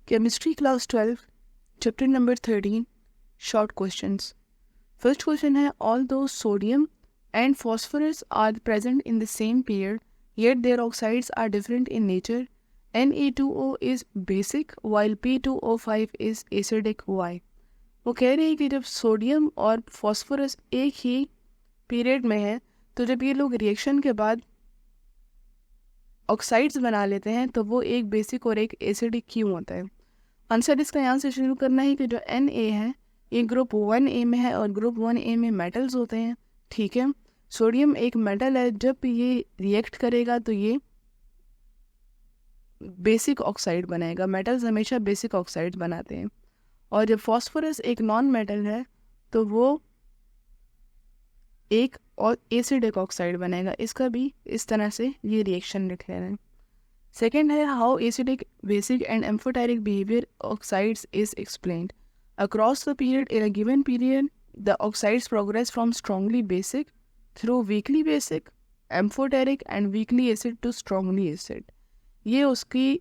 Chemistry class 12, chapter number 13, short questions. First question है, although sodium and phosphorus are present in the same period, yet their oxides are different in nature. Na2O is basic while P2O5 is acidic. Why? वो कह रही है कि जब sodium और phosphorus एक ही period में है तो जब ये लोग रिएक्शन के बाद ऑक्साइड्स बना लेते हैं तो वो एक बेसिक और एक एसिडिक क्यों होता है। आंसर इसका यहाँ से शुरू करना है कि जो Na है ये ग्रुप 1A में है और ग्रुप 1A में मेटल्स होते हैं। ठीक है, सोडियम एक मेटल है, जब ये रिएक्ट करेगा तो ये बेसिक ऑक्साइड बनाएगा। मेटल्स हमेशा बेसिक ऑक्साइड बनाते हैं। और जब फॉस्फोरस एक नॉन मेटल है तो वो एक और एसिडिक ऑक्साइड बनेगा। इसका भी इस तरह से ये रिएक्शन लिख रहे हैं। सेकेंड है, how acidic, basic and amphoteric behaviour oxides is explained. Across the period in a given period the oxides progress from strongly basic through weakly basic, amphoteric and weakly acid to strongly acid. ये उसकी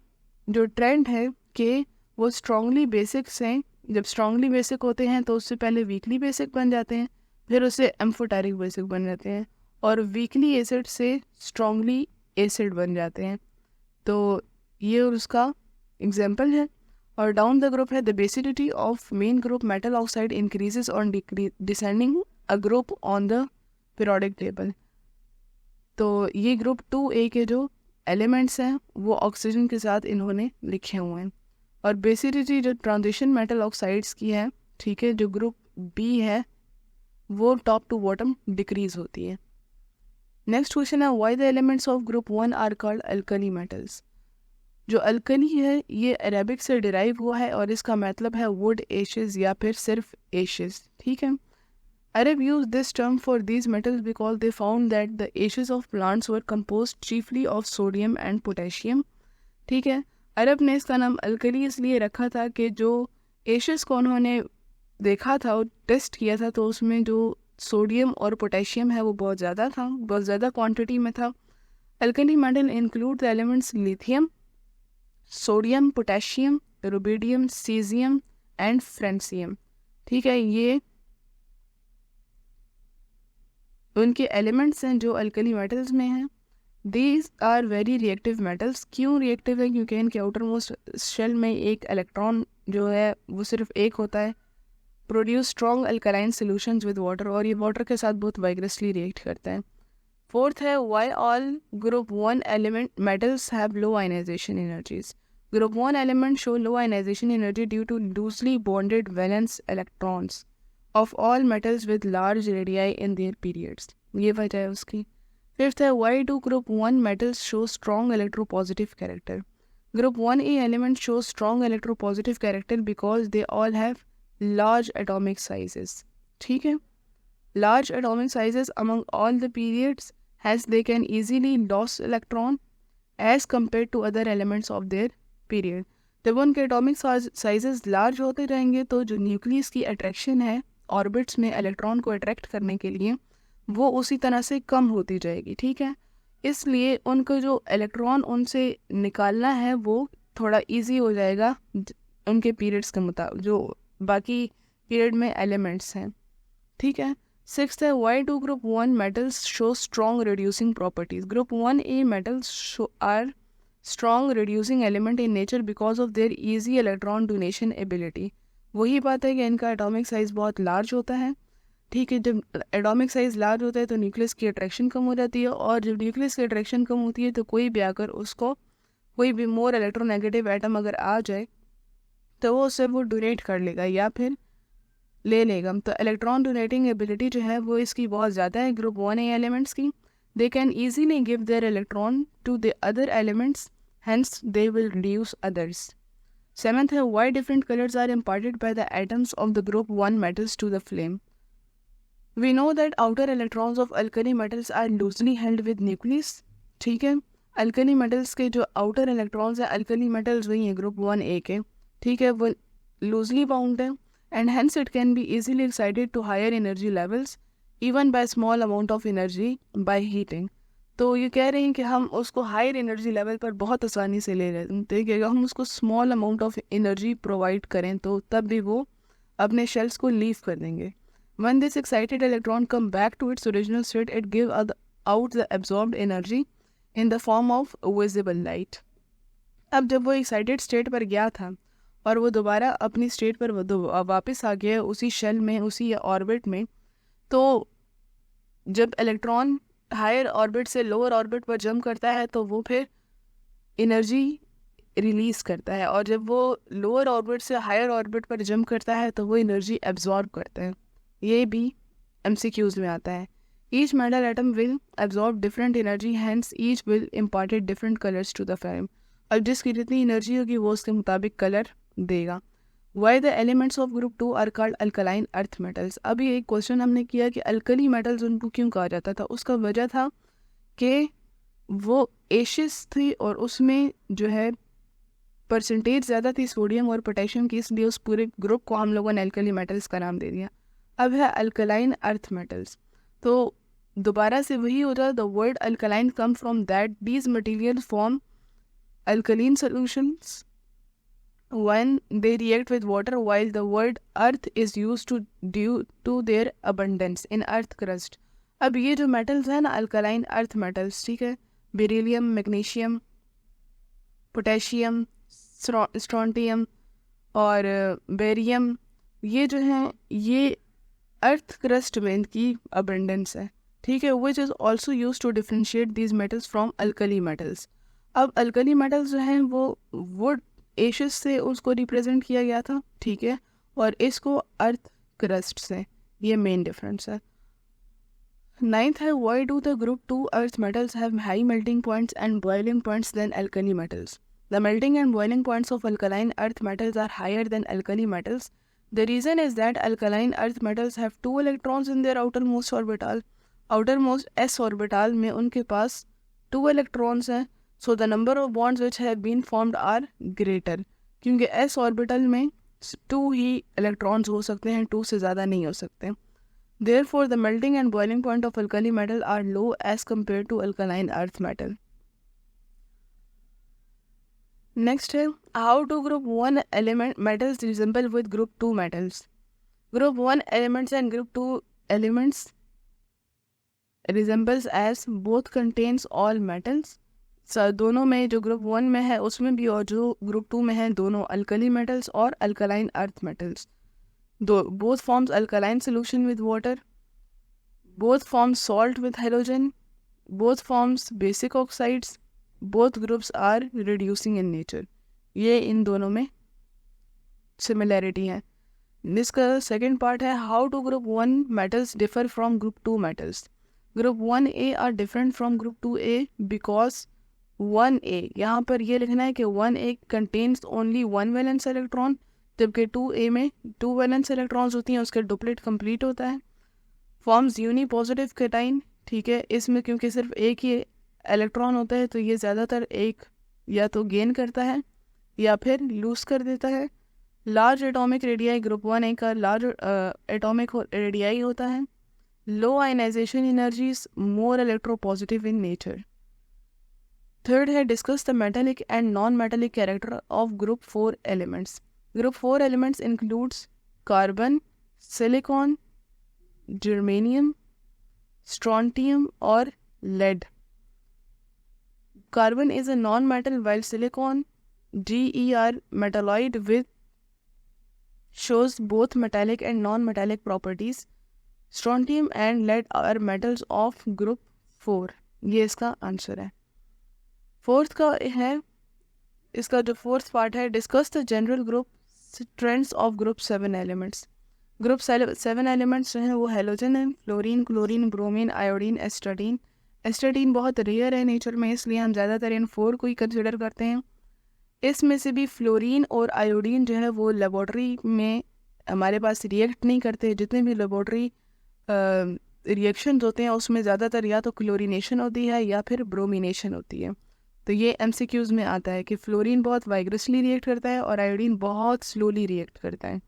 जो trend है कि वो strongly basic से, जब strongly basic होते हैं तो उससे पहले वीकली बेसिक बन जाते हैं, फिर उससे एम्फोटेरिक बेसिक बन जाते हैं और वीकली एसिड से स्ट्रॉन्गली एसिड बन जाते हैं। तो ये उसका एग्जाम्पल है। और डाउन द ग्रुप है, the basicity of main group metal oxide increases on descending a group on the periodic table. तो ये ग्रुप 2A के जो एलिमेंट्स हैं वो ऑक्सीजन के साथ इन्होंने लिखे हुए हैं। और बेसिडिटी जो ट्रांजिशन मेटल ऑक्साइड्स की है, ठीक है, जो ग्रुप B है वो टॉप टू बॉटम डिक्रीज होती है। नेक्स्ट क्वेश्चन है, why the elements of group 1 are called alkali metals. जो अल्कली है ये अरेबिक से डिराइव हुआ है और इसका मतलब है वुड, एशेस या फिर सिर्फ एशेस। ठीक है, Arab used this term for these metals because they found that the ashes of plants were composed chiefly of sodium and potassium. ठीक है, अरब ने इसका नाम अल्कली इसलिए रखा था कि जो एशेस को उन्होंने देखा था और टेस्ट किया था तो उसमें जो सोडियम और पोटेशियम है वो बहुत ज़्यादा था, बहुत ज़्यादा क्वांटिटी में था। Alkali metal include the elements lithium, sodium, potassium, rubidium, caesium and francium. ठीक है, ये उनके एलिमेंट्स हैं जो अल्कली मेटल्स में हैं। These are very reactive metals. क्यों रिएक्टिव है? क्योंकि इनके आउटर मोस्ट शेल में एक इलेक्ट्रॉन जो है वो सिर्फ एक होता है। Produce strong alkaline solutions with water, और ये वाटर के साथ बहुत वाइग्रसली रिएक्ट करता है। फोर्थ है, why all group 1 element metals have low ionisation energies. Group 1 element show low ionisation energy due to loosely bonded valence electrons of all metals with large radii in their periods. ये वजह है उसकी। Fifth है, why do group 1 metals show strong electropositive character? Group 1A elements show strong electropositive character because they all have large atomic sizes. ठीक है, large atomic sizes among all the periods as they can easily lose electron as compared to other elements of their period. जब उनके atomic sizes large होते रहेंगे तो जो nucleus की attraction है ऑर्बिट्स में इलेक्ट्रॉन को अट्रैक्ट करने के लिए वो उसी तरह से कम होती जाएगी। ठीक है, इसलिए उनको जो इलेक्ट्रॉन उनसे निकालना है वो थोड़ा इजी हो जाएगा उनके पीरियड्स के मुताबिक जो बाकी पीरियड में एलिमेंट्स हैं। ठीक है, सिक्स्थ है, why do group 1 metals show strong reducing properties. Group 1A metals are strong reducing element in nature because of their easy electron donation ability. वही बात है कि इनका एटॉमिक साइज़ बहुत लार्ज होता है। ठीक है, जब एटॉमिक साइज़ लार्ज होता है तो न्यूक्लियस की अट्रैक्शन कम हो जाती है, और जब न्यूक्लियस की अट्रैक्शन कम होती है तो कोई भी आकर उसको कोई भी मोर इलेक्ट्रोनेगेटिव एटम अगर आ जाए तो वो उससे वो डोनेट कर लेगा या फिर ले लेगा। तो इलेक्ट्रॉन डोनेटिंग एबिलिटी जो है वो इसकी बहुत ज़्यादा है ग्रुप 1A एलिमेंट्स की। They can easily give their electron to the other elements, hence they will reduce others. Seventh है, why different colors are imparted by the atoms of the group 1 metals to the flame. We know that outer electrons of alkali metals are loosely held with nucleus. ठीक है, alkali metals के जो outer electrons हैं, alkali metals वही हैं group 1A के, ठीक है, वो लूजली बाउंड है and hence it can be easily excited to higher energy levels even by small amount of energy by heating. तो ये कह रहे हैं कि हम उसको हायर एनर्जी लेवल पर बहुत आसानी से ले रहे हैं, देखिए अगर हम उसको small amount of energy provide करें तो तब भी वो अपने शेल्स को लीव कर देंगे. When this excited electron come back to its original state, it give out the absorbed energy in the form of visible light. अब जब वो एक्साइटेड स्टेट पर गया था और वो दोबारा अपनी स्टेट पर वापस आ गया उसी शेल में, उसी ऑर्बिट में, तो जब इलेक्ट्रॉन हायर ऑर्बिट से लोअर ऑर्बिट पर जंप करता है तो वो फिर एनर्जी रिलीज करता है, और जब वो लोअर ऑर्बिट से हायर ऑर्बिट पर जंप करता है तो वो एनर्जी एब्जॉर्ब करता है. ये भी MCQs में आता है. Each metal atom will absorb different energy, hence each will imparted different colours to the film. और जिसकी जितनी एनर्जी होगी वो उसके मुताबिक कलर देगा. Why the elements of group 2 are called alkaline earth metals. अभी एक क्वेश्चन हमने किया कि अल्कली मेटल्स उनको क्यों कहा जाता था. उसका वजह था कि वो एशियस थी और उसमें जो है परसेंटेज ज़्यादा थी सोडियम और पोटेशियम की, इसलिए उस पूरे ग्रुप को हम लोगों ने अल्कली मेटल्स का नाम दे दिया. अब है अल्कलाइन अर्थ मेटल्स, तो दोबारा से वही हो जाए. The word alkaline come from that these material form alkaline solutions when they react with water, while the word earth is used due to their abundance in earth crust. अब ये जो metals हैं ना अल्कलाइन अर्थ मेटल्स, ठीक है, beryllium, magnesium, potassium, strontium और barium, ये जो हैं ये अर्थ क्रस्ट में इनकी अबंडेंस है, ठीक है, which is also use to differentiate these metals from alkali metals. अब अल्कली मेटल्स जो हैं वो वुड एशियस से उसको रिप्रेजेंट किया गया था, ठीक है, और इसको अर्थ क्रस्ट से, ये मेन डिफरेंस है. 9th है why do the group 2 earth metals have high melting points and boiling points than alkali metals. The melting and boiling points of alkaline earth metals are higher than alkali metals. The reason is that alkaline earth metals have 2 electrons in their outermost orbital. Outermost s orbital में उनके पास 2 electrons हैं, so the number of bonds which have been formed are greater. क्योंकि s orbital में 2 ही electrons हो सकते हैं, 2 से ज़्यादा नहीं हो सकते. Therefore, the melting and boiling point of alkali metal are low as compared to alkaline earth metal. Next है how do group 1 element metals resemble with group 2 metals. Group 1 elements and group 2 elements resembles as both contains all metals. दोनों में जो group 1 में है उसमें भी और जो ग्रुप 2 में है दोनों अल्कली मेटल्स और alkaline earth metals. both forms alkaline solution with water, both forms salt with halogen, both forms basic oxides, both groups are reducing in nature. ये इन दोनों में सिमिलैरिटी है. इसका सेकेंड पार्ट है how to group 1 metals differ from group 2 metals. Group 1A are different from group 2A because 1A, यहाँ पर ये लिखना है कि 1A contains only 1 valence electron, जबकि 2A में 2 valence electrons होती हैं, उसका डुप्लेट कंप्लीट होता है. फॉर्म्स यूनी पॉजिटिव कैटाइन, ठीक है, इसमें क्योंकि सिर्फ एक ही इलेक्ट्रॉन होता है तो ये ज़्यादातर एक या तो गेन करता है या फिर लूज कर देता है. Large atomic radii group 1A का लार्ज एटॉमिक रेडियाई होता है. Low ionisation energies, more electropositive in nature. Third है discuss the metallic and non metallic character of group 4 elements. Group 4 elements includes carbon, silicon, germanium, strontium और lead. Carbon is a non-metal while silicon, GeR metalloid with shows both metallic and non-metallic properties. Strontium and lead are metals of group 4. ये इसका answer है. Fourth का है, इसका जो fourth part है discuss the general group trends of group 7 elements. Group 7 elements जो हैं वो हेलोजन है, फ्लोरीन, क्लोरीन, ब्रोमीन, आयोडीन, एस्टाडीन. एस्टाडीन बहुत रेयर है नेचर में, इसलिए हम ज़्यादातर इन 4 को ही कंसिडर करते हैं. इसमें से भी फ्लोरीन और आयोडीन जो है वो लेबॉर्ट्री में हमारे पास रिएक्ट नहीं करते. जितने भी लेबॉर्ट्री रिएक्शंस होते हैं उसमें ज़्यादातर या तो क्लोरीनेशन होती है या फिर ब्रोमिनेशन होती है. तो ये MCQs में आता है कि फ्लोरीन बहुत वाइग्रसली रिएक्ट करता है और आयोडीन बहुत स्लोली रिएक्ट करता है.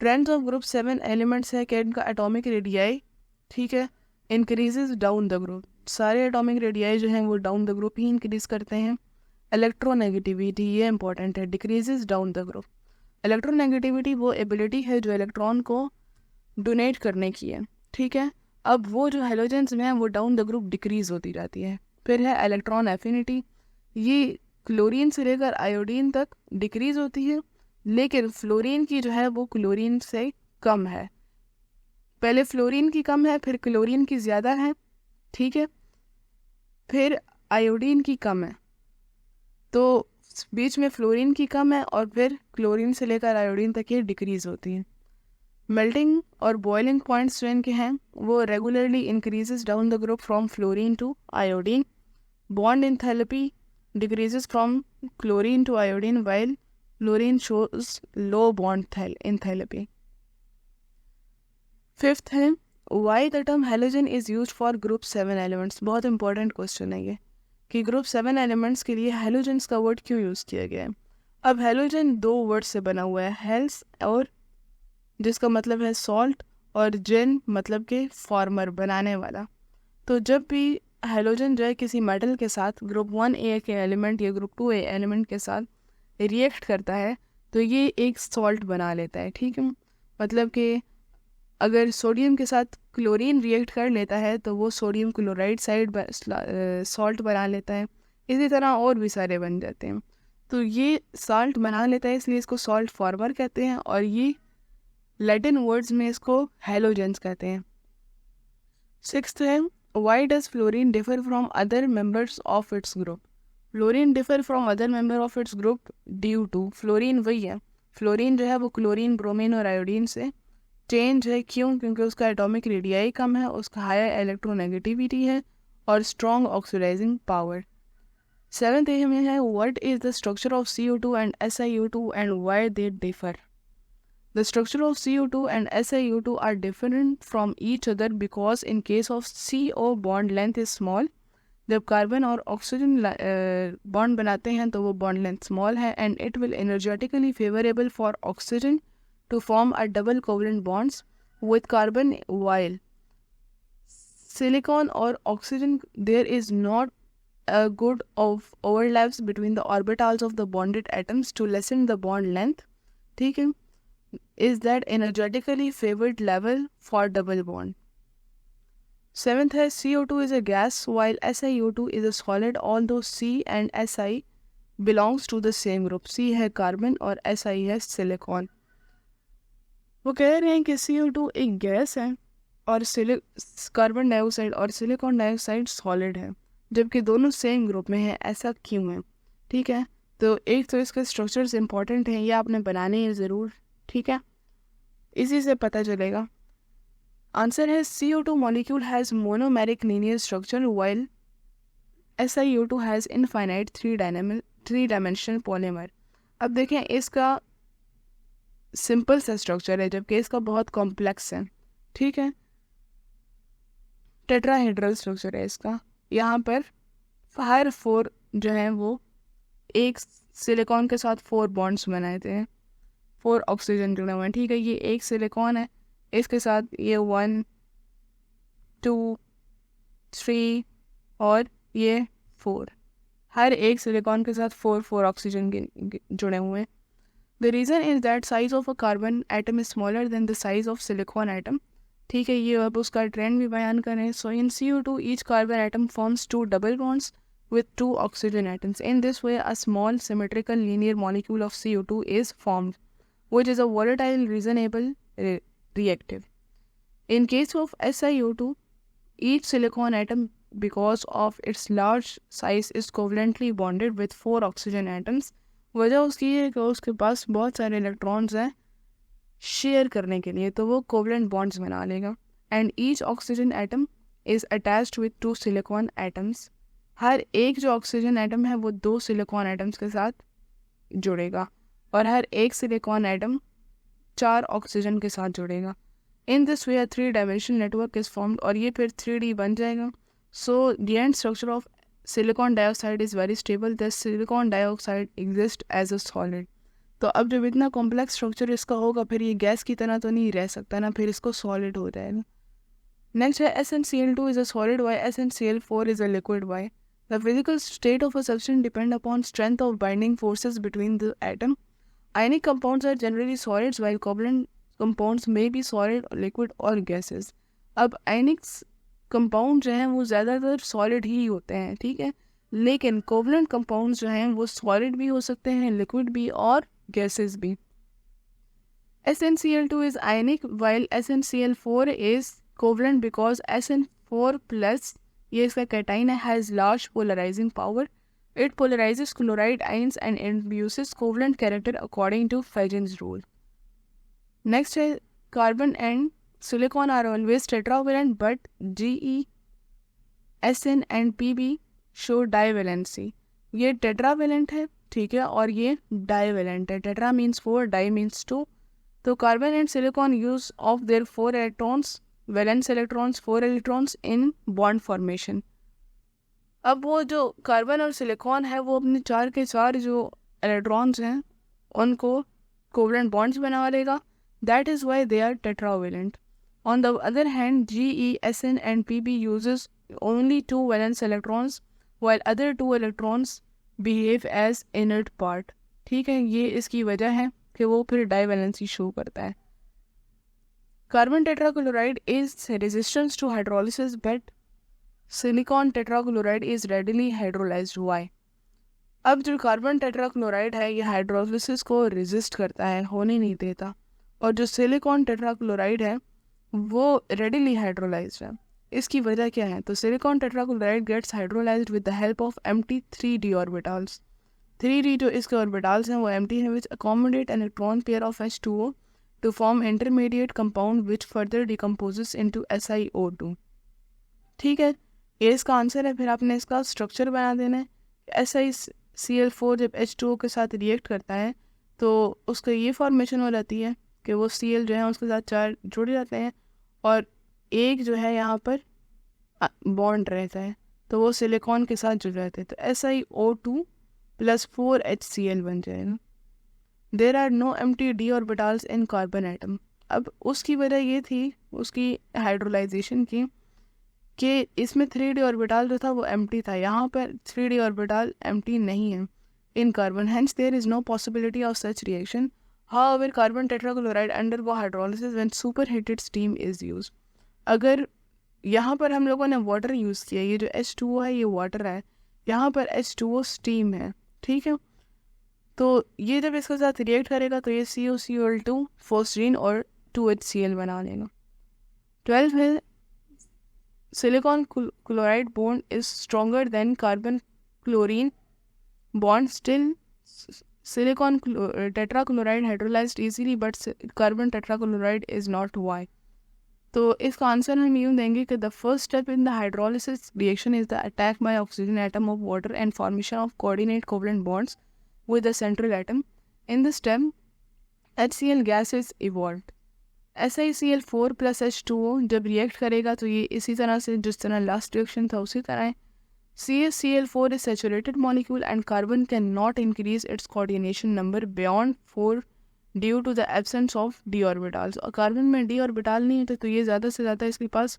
ट्रेंड्स ऑफ ग्रुप 7 एलिमेंट्स है कि इनका एटॉमिक रेडियाई, ठीक है, इंक्रीजेज डाउन द ग्रुप. सारे एटॉमिक रेडियाई जो हैं वो down the group he increase करते हैं। इलेक्ट्रोनेगेटिविटी, ये इंपॉर्टेंट है, decreases down the group. Electronegativity वो एबिलिटी है जो इलेक्ट्रॉन को डोनेट करने की है, ठीक है। अब वो जो हेलोजेंस में है वो डाउन द ग्रुप डिक्रीज होती जाती है। फिर है इलेक्ट्रॉन एफिनिटी, ये क्लोरीन से लेकर आयोडीन तक डिक्रीज होती है, लेकिन फ्लोरीन की जो है वो क्लोरीन से कम है। पहले फ्लोरीन की कम है, फिर क्लोरीन की ज़्यादा है, ठीक है, फिर आयोडीन की कम है। तो बीच में फ्लोरीन की कम है और फिर क्लोरीन से लेकर आयोडीन तक ये डिक्रीज होती है। मेल्टिंग और बॉइलिंग पॉइंट्स जो इनके हैं वो regularly increases down the group from fluorine to iodine. Bond enthalpy decreases from chlorine to iodine while fluorine shows low bond enthalpy. Fifth है why the term halogen is used for group 7 elements। बहुत important question है ये कि group 7 elements के लिए halogens का word क्यों use किया गया है। अब हेलोजन दो वर्ड से बना हुआ है, हेल्स और जिसका मतलब है सॉल्ट, और जेन मतलब कि फॉर्मर, बनाने वाला। तो जब भी हेलोजन जो है किसी मेटल के साथ ग्रुप 1A के एलिमेंट या ग्रुप 2A एलिमेंट के साथ रिएक्ट करता है तो ये एक सॉल्ट बना लेता है, ठीक है। मतलब कि अगर सोडियम के साथ क्लोरीन रिएक्ट कर लेता है तो वो सोडियम क्लोराइड साइड सॉल्ट बना लेता है। इसी तरह और भी सारे बन जाते हैं। तो ये सॉल्ट बना लेता है, इसलिए इसको सॉल्ट फॉर्मर कहते हैं, और ये लैटिन वर्ड्स में इसको हेलोजेंस कहते हैं। सिक्स्थ है why does fluorine differ from other members of its group। Fluorine differ from other member of its group due to, fluorine वही है, फ्लोरीन जो है वो क्लोरीन, ब्रोमीन और आयोडीन से चेंज है। क्यों? क्योंकि उसका एटॉमिक रेडियाई कम है, उसका हायर इलेक्ट्रोनेगेटिविटी है और स्ट्रॉन्ग ऑक्सीडाइजिंग पावर। सेवेंथ में है what is the structure of CO2 and SiO2 and why they differ. The structure of CO2 and SiO2 are different from each other because in case of CO bond length is small, जब carbon और oxygen bond बनाते हैं तो वो bond length small है, and it will energetically favorable for oxygen to form a double covalent bonds with carbon, while silicon or oxygen there is not a good of overlaps between the orbitals of the bonded atoms to lessen the bond length, ठीक है, is that energetically favored level for double bond. Seventh है CO2 is a gas while SiO2 is a solid, although C and Si belongs to the same group। C है carbon और Si है silicon. वो कह रहे हैं कि CO2 एक गैस है और कार्बन डाइऑक्साइड और सिलिकॉन डाइऑक्साइड सॉलिड है, जबकि दोनों सेम ग्रुप में है। ऐसा क्यों है, ठीक है। तो एक तो इसके स्ट्रक्चर्स इंपॉर्टेंट हैं, ये आपने बनाने हैं ज़रूर, ठीक है, इसी से पता चलेगा। आंसर है CO2 molecule has monomeric linear structure while SiO2 has infinite three dimensional polymer. अब देखें, इसका सिंपल सा स्ट्रक्चर है जबकि इसका बहुत कॉम्प्लेक्स है, ठीक है। टेट्राहेड्रल स्ट्रक्चर है इसका। यहाँ पर हर 4 जो हैं वो एक सिलिकॉन के साथ 4 बॉन्ड्स बनाए थे, 4 ऑक्सीजन जुड़े हुए हैं, ठीक है। ये एक सिलिकॉन है, इसके साथ ये 1 2 3 और ये 4, हर एक सिलिकॉन के साथ 4 ऑक्सीजन जुड़े हुए हैं। The reason is that size of a carbon atom is smaller than the size of silicon atom, ठीक है। ये अब उसका ट्रेंड भी बयान करें। सो इन CO2 each carbon atom forms 2 double bonds with 2 oxygen atoms. In this way, a small symmetrical linear molecule of CO2 is formed, which is a volatile reasonable reactive. In case of SiO2, each silicon atom, because of its large size, is covalently bonded with 4 oxygen atoms. वजह उसकी है कि उसके पास बहुत सारे electrons हैं share करने के लिए, तो वो कोवलेंट बॉन्ड्स बना लेगा। And each oxygen atom is attached with 2 silicon atoms. हर एक जो ऑक्सीजन एटम है वो 2 सिलिकॉन एटम्स के साथ जुड़ेगा और हर एक सिलिकॉन एटम 4 ऑक्सीजन के साथ जुड़ेगा। In this way 3 dimensional network is formed, और ये फिर 3D बन जाएगा। So the end structure of silicon dioxide is very stable, the silicon dioxide exist as a solid. तो अब जब इतना कॉम्प्लेक्स स्ट्रक्चर इसका होगा फिर ये गैस की तरह तो नहीं रह सकता ना, फिर इसको सॉलिड हो जाएगा। नेक्स्ट है SnCl2 is a solid, while SnCl4 is a liquid. Why? The physical state of a substance depend upon strength of binding forces between the atom. Ionic compounds are generally solids, while covalent compounds may be solid, liquid or gases. अब ionic compound जो हैं वो ज़्यादातर solid ही होते हैं, ठीक है, लेकिन कोवलेंट कंपाउंड्स जो हैं वो सॉलिड भी हो सकते हैं, लिक्विड भी और गैसेस भी. SnCl2 is ionic while SnCl4 is covalent because SN4 plus, ये इसका कैटाइन है, has large polarizing power. It polarizes chloride ions and induces covalent character according to Fagins rule. Next है carbon and silicon are always tetravalent but Ge, Sn and Pb show divalency. ये tetravalent है, ठीक है, और ये divalent है. Tetra means 4, di means 2. तो carbon and silicon use of their 4 electrons, valence electrons, 4 electrons in bond formation. अब वो जो कार्बन और सिलिकॉन है वो अपने 4 के 4 जो इलेक्ट्रॉन्स हैं उनको कोवलेंट बॉन्ड्स बना लेगा. That is why they are tetravalent. On the other hand Ge, Sn and Pb uses only 2 valence electrons while other 2 electrons behave as inert part. ठीक है, ये इसकी वजह है कि वो फिर डाइवेलेंसी शो करता है. Carbon tetrachloride is resistance to hydrolysis but silicon tetrachloride is readily hydrolysed. Why? अब जो कार्बन टेट्राक्लोराइड है ये हाइड्रोलिसिस को रेजिस्ट करता है, होने नहीं देता, और जो सिलिकॉन टेट्राक्लोराइड है वो रेडिली हाइड्रोलाइज्ड है. इसकी वजह क्या है? तो silicon tetrachloride gets hydrolysed with the help of empty 3d orbitals. 3d जो इसके ऑर्बिटल्स हैं वो एम्प्टी हैं, which accommodate an electron pair of H2O to form intermediate compound which further decomposes into SiO2. ठीक है, ये इसका आंसर है. फिर आपने इसका स्ट्रक्चर बना देना है. SiCl4 जब H2O के साथ रिएक्ट करता है तो उसका ये फॉर्मेशन हो जाती है कि वो Cl जो है उसके साथ 4 जुड़ जाते हैं और एक जो है यहाँ पर बॉन्ड रहता है, तो वो सिलिकॉन के साथ जुड़ जाते हैं, तो SiO2 प्लस 4HCl बन जाएगा. There are no empty d orbitals in carbon atom. अब उसकी वजह ये थी उसकी हाइड्रोलाइजेशन की कि इसमें 3d ऑर्बिटल जो था वो एम्प्टी था, यहाँ पर 3d ऑर्बिटल एम्प्टी नहीं है in carbon, hence there is no possibility of such reaction. However carbon tetrachloride undergo hydrolysis when superheated steam is used. अगर यहाँ पर हम लोगों ने वाटर यूज़ किया, ये जो H2O है ये वाटर है, यहाँ पर H2O स्टीम है, ठीक है, तो ये जब इसके साथ रिएक्ट करेगा तो ये COCl2 फोस्टीन और 2HCl बना लेगा. 12 है silicon chloride bond is stronger than carbon chlorine bond. Still silicon tetrachloride hydrolysed easily but carbon tetrachloride is not. Why? तो इसका आंसर हम यूँ देंगे कि the first step in the hydrolysis reaction is the attack by oxygen atom of water and formation of coordinate covalent bonds with a central atom. In the stem, HCl gas is evolved. SiCl4 plus H2O जब react करेगा तो ये इसी तरह से जिस तरह last reaction था उसी तरह है. CaCl4 is saturated molecule and carbon cannot increase its coordination number beyond 4 due to the absence of d orbitals. और कार्बन में d ऑर्बिटल नहीं होते तो ये ज़्यादा से ज़्यादा इसके पास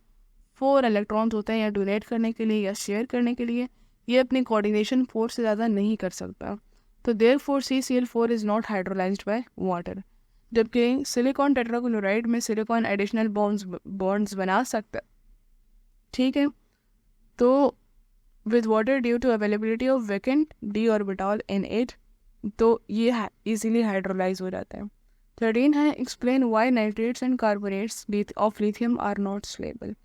4 इलेक्ट्रॉन्स होते हैं या डोनेट करने के लिए या शेयर करने के लिए. ये अपनी कोऑर्डिनेशन 4 से ज़्यादा नहीं कर सकता, तो therefore CCl4 is not hydrolyzed by water. जबकि सिलिकॉन टेट्राक्लोराइड में सिलिकॉन एडिशनल बॉन्ड्स बना सकता है, ठीक है, तो with water due to availability of vacant d orbital in it, तो ये इजीली हाइड्रोलाइज हो जाता है. 13 है explain why nitrates and carbonates of lithium are not stable.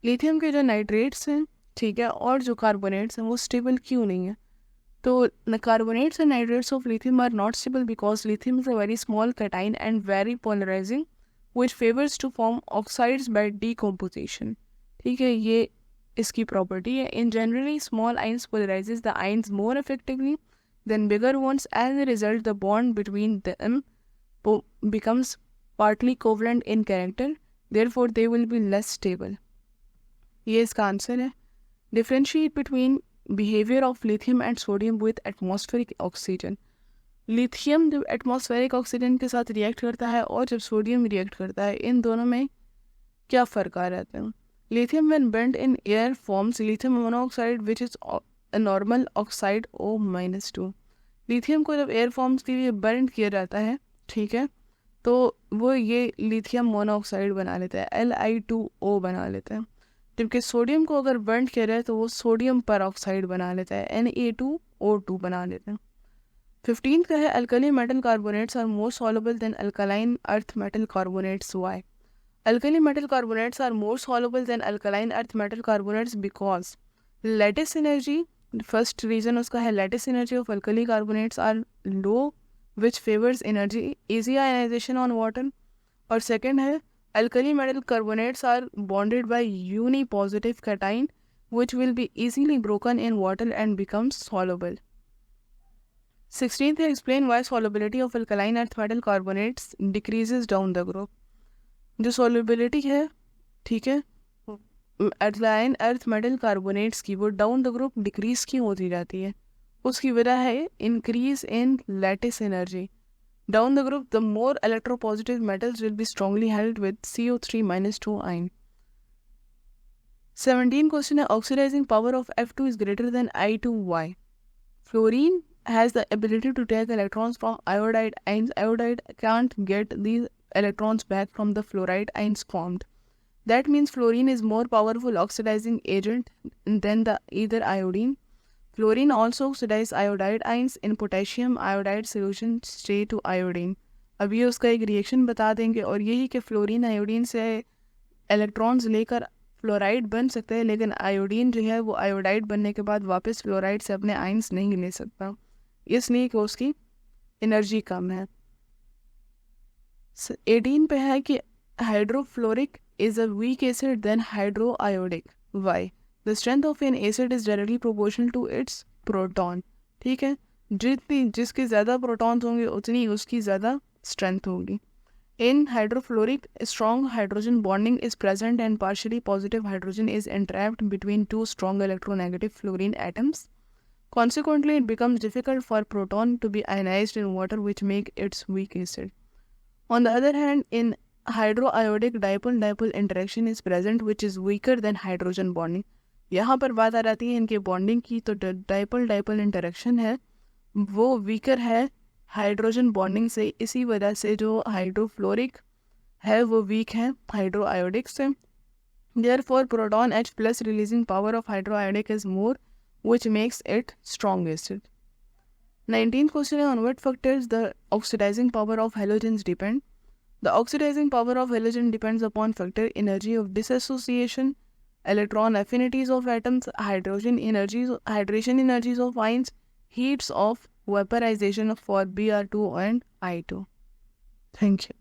Lithium के जो नाइट्रेट्स हैं, ठीक है, और जो कार्बोनेट्स हैं वो स्टेबल क्यों नहीं है? तो the carbonates and nitrates of lithium are not stable because lithium is a very small cation and very polarizing which favors to form oxides by decomposition. ठीक है, ये इसकी प्रॉपर्टी है. In generally small ions polarizes the ions more effectively than bigger ones. As a result, the bond between them becomes partly covalent in character. Therefore, they will be less stable. ये इसका answer है. Differentiate between behaviour of lithium and sodium with atmospheric oxygen. Lithium जब atmospheric oxygen के साथ react करता है और जब सोडियम रिएक्ट करता है, इन दोनों में क्या फ़र्क आ जाता है? Lithium when burnt in air forms lithium monoxide which is a normal oxide O-2. Lithium को जब एयर फॉर्म्स के लिए बर्न किया जाता है, ठीक है, तो वो ये लिथियम मोनोऑक्साइड बना लेता है, Li2O बना लेता है। जबकि सोडियम को अगर बर्न किया जाए तो वो सोडियम पर ऑक्साइड बना लेता है, Na2O2 बना लेता है। 15th का है alkali metal carbonates are more soluble than alkaline earth metal carbonates. Why? Alkali metal carbonates are more soluble than alkaline earth metal carbonates because lattice energy, first reason उसका है lattice energy of alkali carbonates are low which favours energy easy ionisation on water. और second है alkali metal carbonates are bonded by unipositive cation which will be easily broken in water and becomes soluble. 16th, explain why solubility of alkaline earth metal carbonates decreases down the group. जो solubility है, ठीक है, alkaline earth metal carbonates की वो down the group decrease क्यों होती जाती है? उसकी वजह है increase in lattice energy. Down the group, the more electropositive metals will be strongly held with CO3-2 ion. 17 question है oxidizing power of F2 is greater than I2Y. Fluorine has the ability to take electrons from iodide ions. Iodide can't get these electrons back from the fluoride ions formed. That means fluorine is more powerful oxidizing agent than the either iodine. Fluorine also oxidizes iodide ions in potassium iodide solution stay to iodine. अब ये उसका एक reaction बता देंगे और यही कि fluorine iodine से इलेक्ट्रॉन्स लेकर फ्लोराइड बन सकते हैं, लेकिन आयोडीन जो है वो आयोडाइड बनने के बाद वापस फ्लोराइड से अपने आयंस नहीं ले सकता, इसलिए कि उसकी एनर्जी कम है। 18 पे है कि hydrofluoric is a weak acid than hydroiodic. Why? The strength of an acid is directly proportional to its proton. ठीक है, जिसके ज़्यादा प्रोटॉन्स होंगे उतनी उसकी ज़्यादा स्ट्रेंथ होगी। In hydrofluoric, strong hydrogen bonding is present and partially positive hydrogen is entrapped between two strong electronegative fluorine atoms. Consequently, it becomes difficult for proton to be ionized in water, which make its weak acid. On the other hand, in hydroiodic dipole-dipole interaction is present, which is weaker than hydrogen bonding. यहाँ पर बात आ जाती है इनके bonding की, तो dipole dipole interaction है वो वीकर है हाइड्रोजन बॉन्डिंग से, इसी वजह से जो हाइड्रोफ्लोरिक है वो वीक है हाइड्रोआयोडिक से। Therefore proton H plus releasing power of hydroiodic is more which makes it strong acid. 19th question है on what factors the oxidising power of halogens depend. The oxidising power of halogen depends upon factor energy of dissociation, electron affinities of atoms, hydration energies of ions, heats of vaporization for Br2 and I2. Thank you.